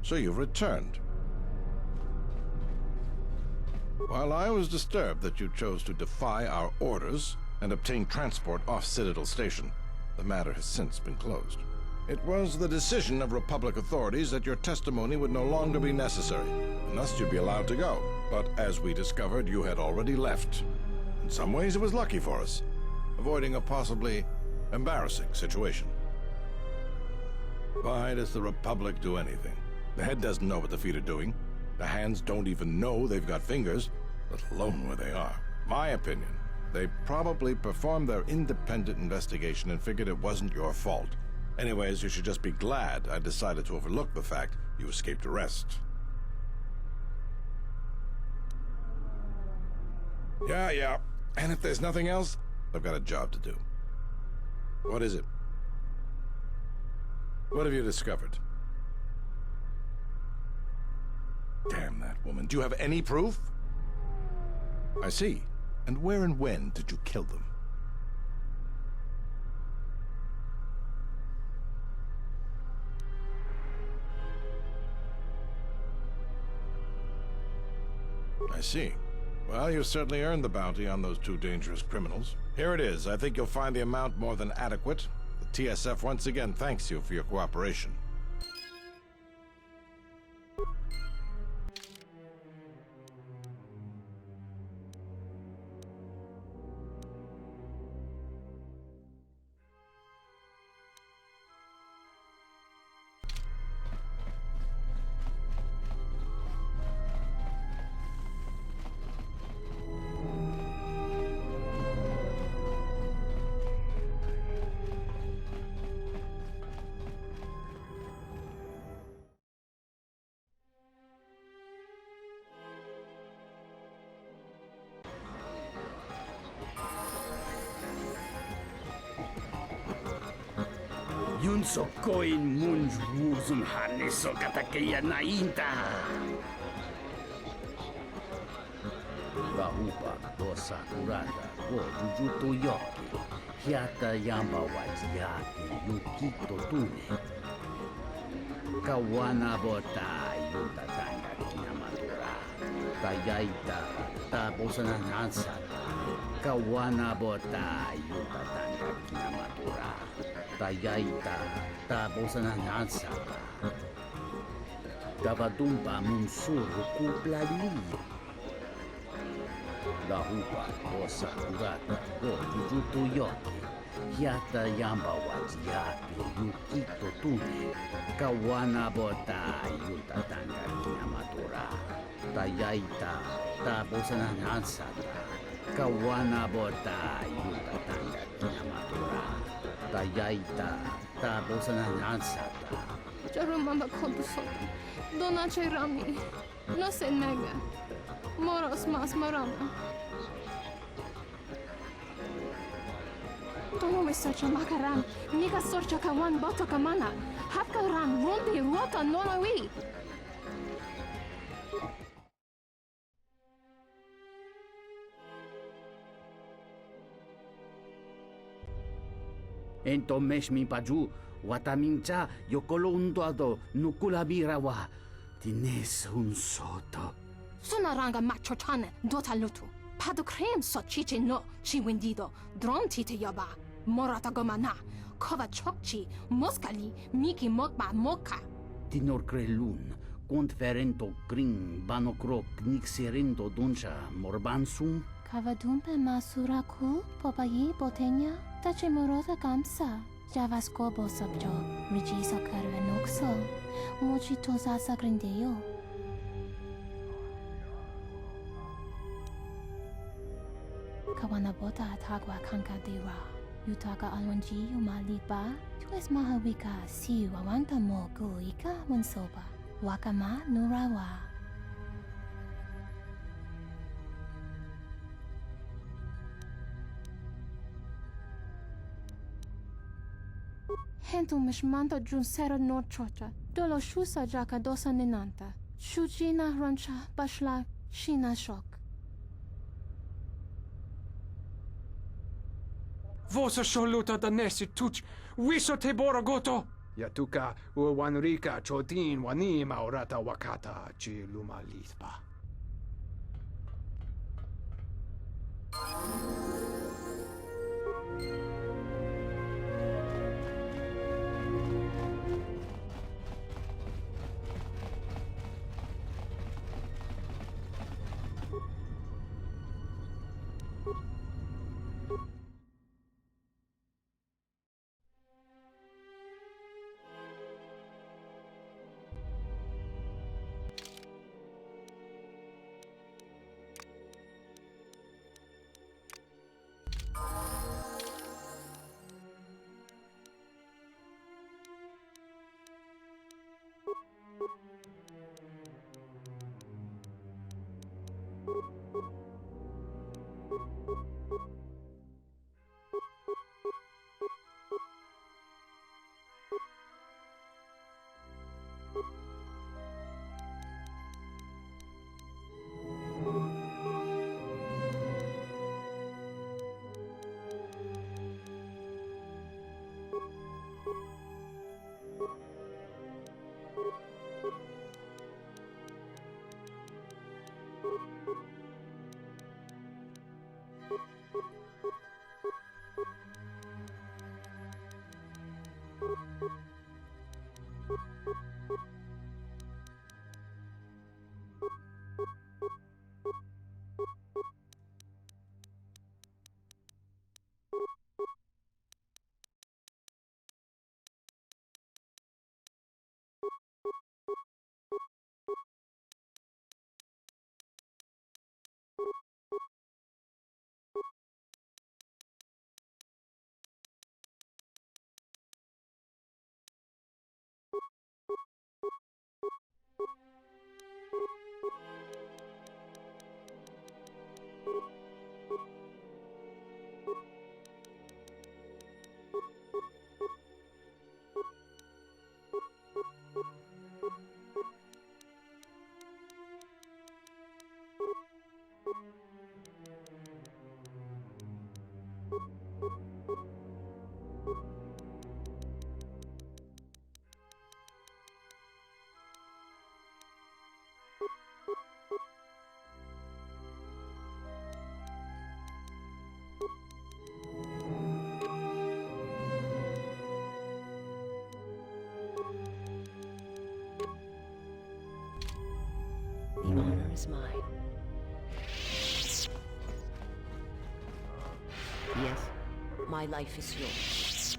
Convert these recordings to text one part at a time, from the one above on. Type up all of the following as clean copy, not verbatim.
So you've returned. While I was disturbed that you chose to defy our orders and obtain transport off Citadel Station, the matter has since been closed. It was the decision of Republic authorities that your testimony would no longer be necessary, and thus you'd be allowed to go. But as we discovered, you had already left. In some ways, it was lucky for us, avoiding a possibly embarrassing situation. Why does the Republic do anything? The head doesn't know what the feet are doing. The hands don't even know they've got fingers, let alone where they are. My opinion, they probably performed their independent investigation and figured it wasn't your fault. Anyways, you should just be glad I decided to overlook the fact you escaped arrest. Yeah. And if there's nothing else, I've got a job to do. What is it? What have you discovered? Damn that woman. Do you have any proof? I see. And where and when did you kill them? I see. Well, you certainly earned the bounty on those two dangerous criminals. Here it is. I think you'll find the amount more than adequate. The TSF once again thanks you for your cooperation. Yun so koin munj wuzum haneso katakeya na inta. Rahupa dosa kurada go jujuto yoki. Hiata yamba wajiyaki yukito tune. Kawana bota yuta tanga kinamadura. Tayaita tabosanan ansata. Kawana bota yuta tanga kinamadura. Tayaita tabosanan ansata. Davadumba munsuru kuplali. Rahupa dosa kurata go jujuto yoki. Hiata yamba wajiyaki yukito tune. Kawana bota yuta tanga kinamadura. Tayaita tabosanan ansata. Kawana bota yuta tanga kinamadura. Tayaita tabosanan ansata. Jarumamba kodusota. Donace rami. No se nega. Moros mas morama. Tono me sorcha makaram. Nika sorcha kawan boto kamana. Hapka ram rumbi rota nonawi. Ento mesh mi paju watamincha yokolondo ado nukulabira wa tines un soto. Sunaranga macho chane dota lutu. Pado krem so chiche no chi wendido. Dron tite yoba. Morata gomana. Kova chokchi. Moskali. Miki mokba moka. Tinor krelun. Conferento gring banokrok nixerendo doncha morbansum. Kavadumpe masuraku popayi botenya. Tache morota kamsa. Javasko bosabjo. Rijiso karvenokso. Mochi tosa sagrindeyo. Kawanabota atagwa kankadira. Yutaka alwanji umaliba. Tues mahawika si wawanta mogu ika wansoba. Wakama nurawa. Hento mishmanta junsera no chocha. Dolo shusa jaka dosa ninanta. Shujina rancha bashla shina shok. Vosa sholuta danesi tuch, wiso te borogoto. Yatuka uwanrika chotin wani maurata wakata chi lumalitpa. The honor is mine. Yes, my life is yours.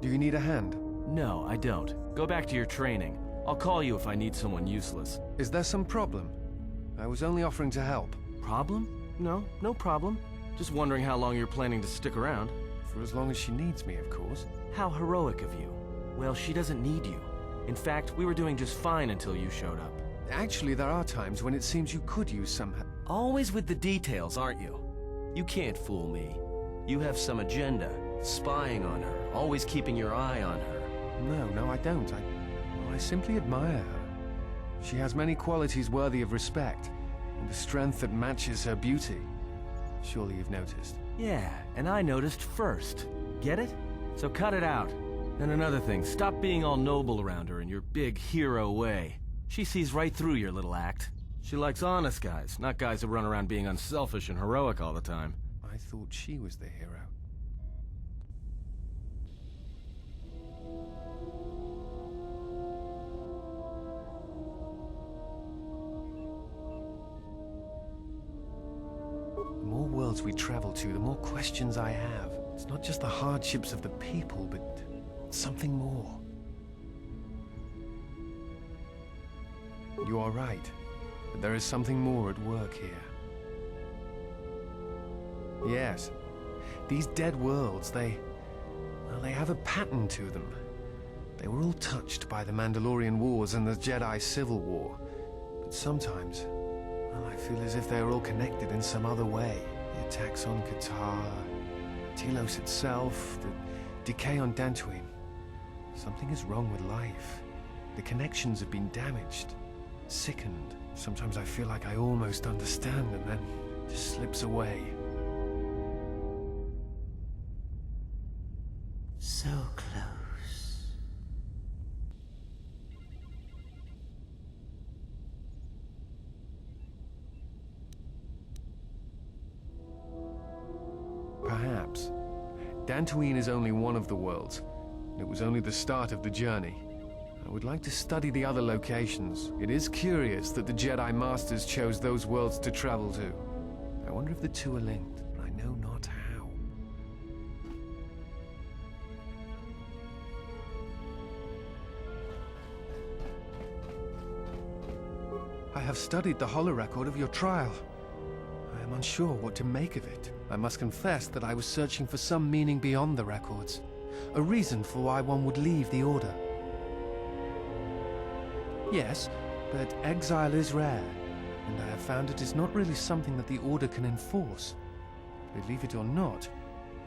Do you need a hand? No, I don't. Go back to your training. I'll call you if I need someone useless. Is there some problem? I was only offering to help. Problem? No, no problem. Just wondering how long you're planning to stick around. For as long as she needs me, of course. How heroic of you. Well, she doesn't need you. In fact, we were doing just fine until you showed up. Actually, there are times when it seems you could use some help. Always with the details, aren't you? You can't fool me. You have some agenda, spying on her, always keeping your eye on her. No, I don't. I simply admire her. She has many qualities worthy of respect, and a strength that matches her beauty. Surely you've noticed. Yeah, and I noticed first. Get it? So cut it out. And another thing, stop being all noble around her in your big hero way. She sees right through your little act. She likes honest guys, not guys who run around being unselfish and heroic all the time. I thought she was the hero. The more worlds we travel to, the more questions I have. It's not just the hardships of the people, but something more. You are right, but there is something more at work here. Yes, these dead worlds, they have a pattern to them. They were all touched by the Mandalorian Wars and the Jedi Civil War, but sometimes, well, I feel as if they are all connected in some other way. The attacks on Qatar, Telos itself, the decay on Dantooine. Something is wrong with life. The connections have been damaged, sickened. Sometimes I feel like I almost understand and then it just slips away. So close. Perhaps. Dantooine is only one of the worlds. It was only the start of the journey. I would like to study the other locations. It is curious that the Jedi Masters chose those worlds to travel to. I wonder if the two are linked, but I know not how. I have studied the holorecord of your trial. I am unsure what to make of it. I must confess that I was searching for some meaning beyond the records. A reason for why one would leave the Order. Yes, but exile is rare, and I have found it is not really something that the Order can enforce. Believe it or not,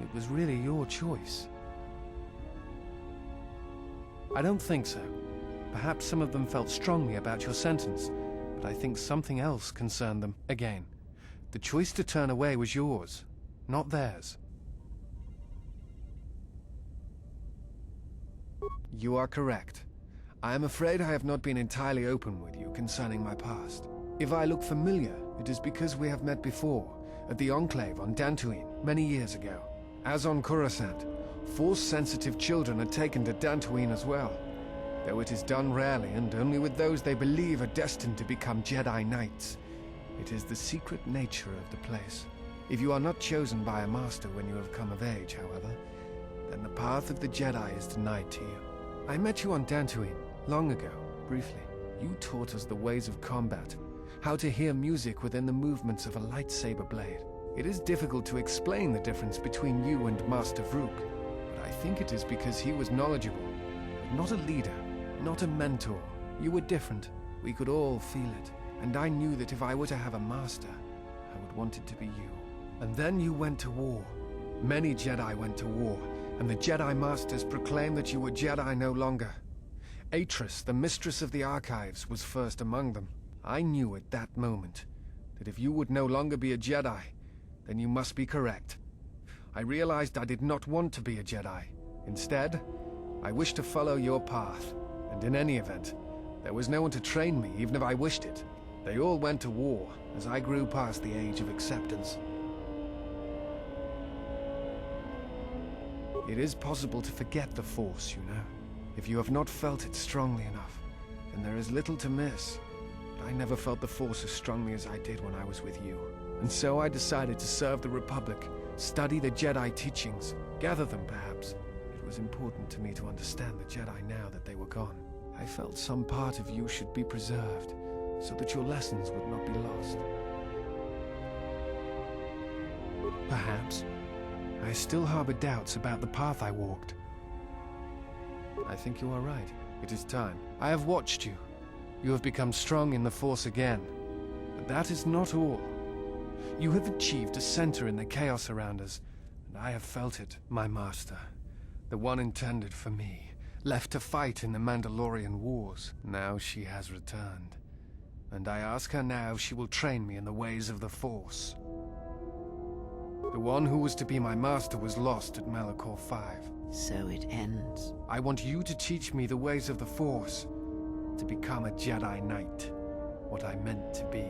it was really your choice. I don't think so. Perhaps some of them felt strongly about your sentence, but I think something else concerned them. Again, the choice to turn away was yours, not theirs. You are correct. I am afraid I have not been entirely open with you concerning my past. If I look familiar, it is because we have met before, at the Enclave on Dantooine, many years ago. As on Coruscant, Force-sensitive children are taken to Dantooine as well, though it is done rarely and only with those they believe are destined to become Jedi Knights. It is the secret nature of the place. If you are not chosen by a master when you have come of age, however, then the path of the Jedi is denied to you. I met you on Dantooine, long ago, briefly. You taught us the ways of combat, how to hear music within the movements of a lightsaber blade. It is difficult to explain the difference between you and Master Vrook, but I think it is because he was knowledgeable, but not a leader, not a mentor. You were different. We could all feel it, and I knew that if I were to have a master, I would want it to be you. And then you went to war. Many Jedi went to war, and the Jedi Masters proclaimed that you were Jedi no longer. Atris, the mistress of the Archives, was first among them. I knew at that moment that if you would no longer be a Jedi, then you must be correct. I realized I did not want to be a Jedi. Instead, I wished to follow your path, and in any event, there was no one to train me, even if I wished it. They all went to war, as I grew past the age of acceptance. It is possible to forget the Force, you know. If you have not felt it strongly enough, then there is little to miss. But I never felt the Force as strongly as I did when I was with you. And so I decided to serve the Republic, study the Jedi teachings, gather them perhaps. It was important to me to understand the Jedi now that they were gone. I felt some part of you should be preserved, so that your lessons would not be lost. Perhaps, I still harbor doubts about the path I walked. I think you are right. It is time. I have watched you. You have become strong in the Force again. But that is not all. You have achieved a center in the chaos around us, and I have felt it, my master. The one intended for me, left to fight in the Mandalorian wars. Now she has returned. And I ask her now if she will train me in the ways of the Force. The one who was to be my master was lost at Malachor 5. So it ends. I want you to teach me the ways of the Force, to become a Jedi Knight, what I meant to be.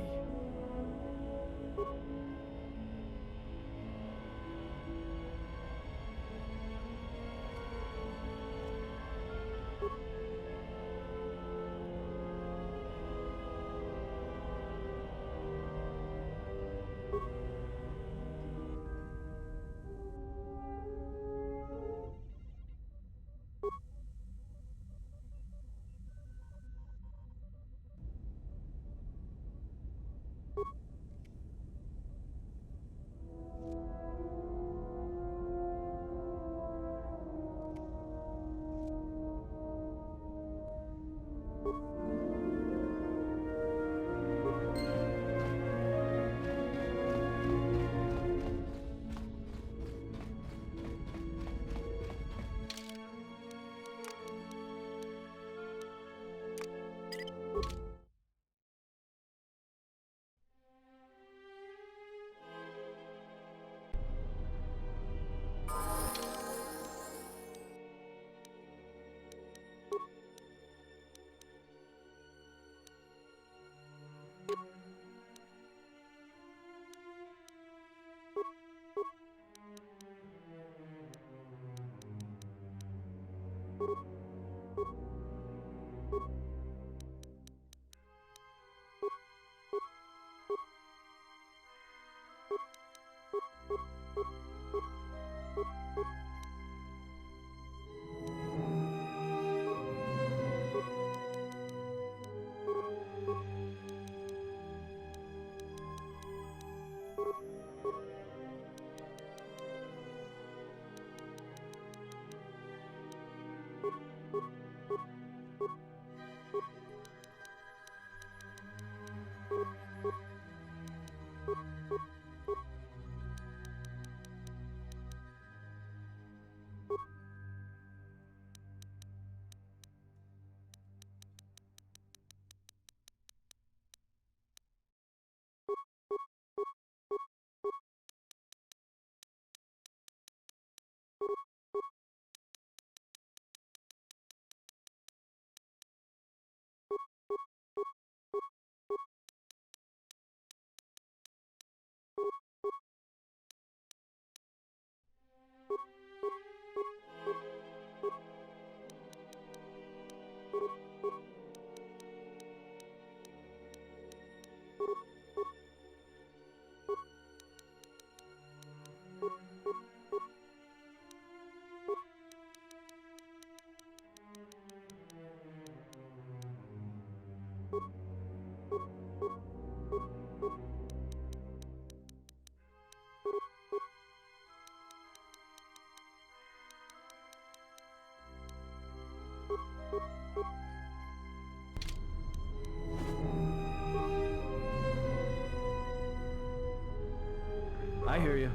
I hear you.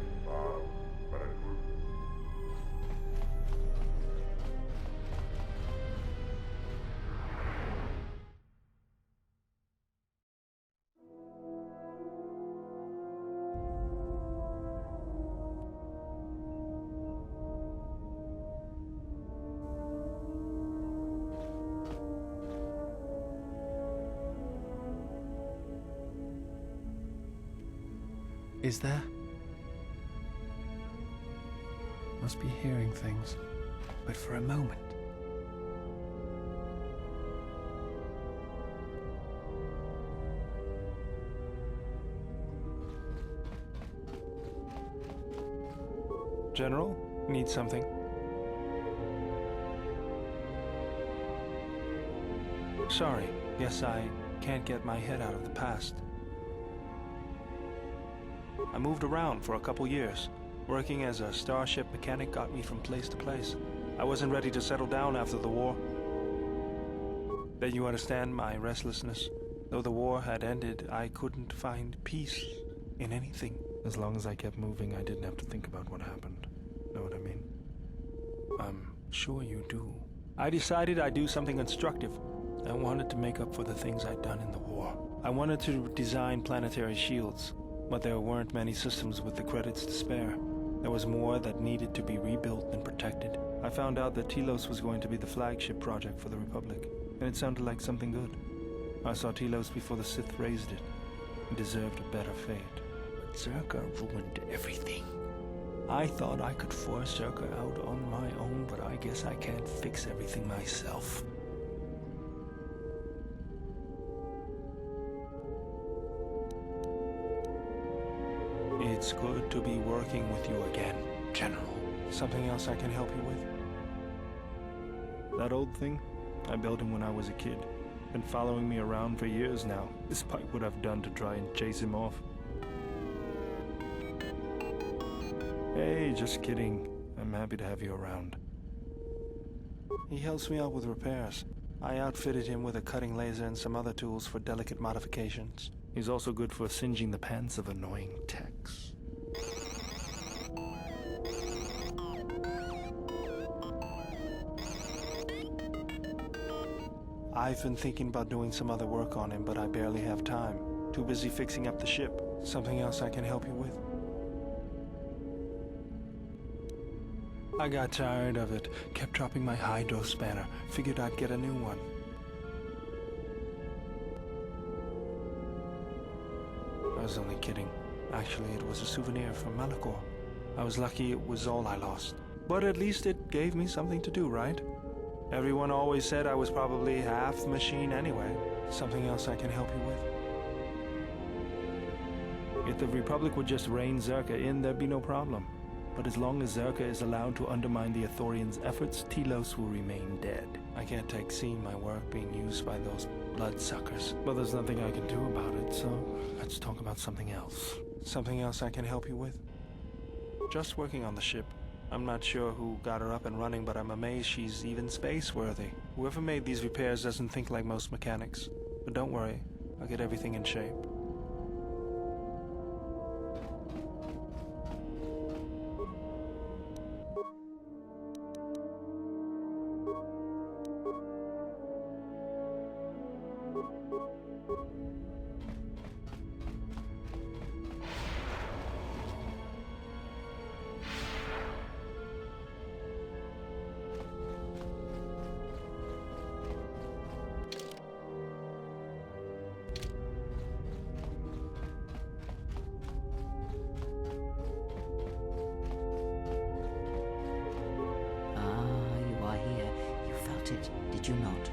Is there? Must be hearing things, but for a moment. General, need something? Sorry, guess I can't get my head out of the past. I moved around for a couple years. Working as a starship mechanic got me from place to place. I wasn't ready to settle down after the war. Bet you understand my restlessness. Though the war had ended, I couldn't find peace in anything. As long as I kept moving, I didn't have to think about what happened. Know what I mean? I'm sure you do. I decided I'd do something constructive. I wanted to make up for the things I'd done in the war. I wanted to design planetary shields, but there weren't many systems with the credits to spare. There was more that needed to be rebuilt and protected. I found out that Telos was going to be the flagship project for the Republic, and it sounded like something good. I saw Telos before the Sith raised it. It deserved a better fate. But Zerka ruined everything. I thought I could force Zerka out on my own, but I guess I can't fix everything myself. It's good to be working with you again, General. Something else I can help you with? That old thing? I built him when I was a kid. Been following me around for years now, despite what I've done to try and chase him off. Hey, just kidding. I'm happy to have you around. He helps me out with repairs. I outfitted him with a cutting laser and some other tools for delicate modifications. He's also good for singeing the pants of annoying techs. I've been thinking about doing some other work on him, but I barely have time. Too busy fixing up the ship. Something else I can help you with? I got tired of it. Kept dropping my hydro spanner. Figured I'd get a new one. I was only kidding. Actually, it was a souvenir from Malachor. I was lucky it was all I lost. But at least it gave me something to do, right? Everyone always said I was probably half machine anyway. Something else I can help you with? If the Republic would just rein Zerka in, there'd be no problem. But as long as Zerka is allowed to undermine the Ithorians' efforts, Telos will remain dead. I can't take seeing my work being used by those bloodsuckers. But there's nothing I can do about it, so let's talk about something else. Something else I can help you with? Just working on the ship. I'm not sure who got her up and running, but I'm amazed she's even space-worthy. Whoever made these repairs doesn't think like most mechanics. But don't worry, I'll get everything in shape. Did you not?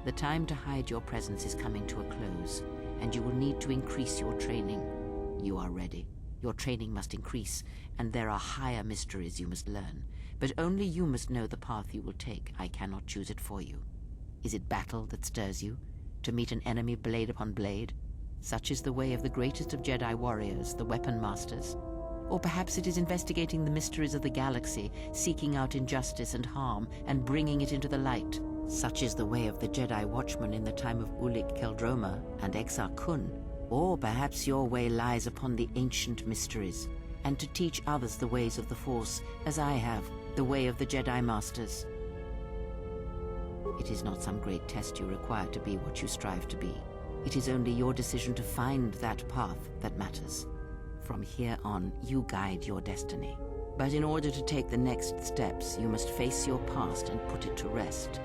The time to hide your presence is coming to a close, and you will need to increase your training. You are ready. Your training must increase, and there are higher mysteries you must learn. But only you must know the path you will take. I cannot choose it for you. Is it battle that stirs you? To meet an enemy blade upon blade? Such is the way of the greatest of Jedi warriors, the Weapon Masters. Or perhaps it is investigating the mysteries of the galaxy, seeking out injustice and harm, and bringing it into the light. Such is the way of the Jedi Watchman in the time of Ulic Keldroma and Exar Kun. Or perhaps your way lies upon the ancient mysteries, and to teach others the ways of the Force, as I have, the way of the Jedi Masters. It is not some great test you require to be what you strive to be. It is only your decision to find that path that matters. From here on, you guide your destiny. But in order to take the next steps, you must face your past and put it to rest.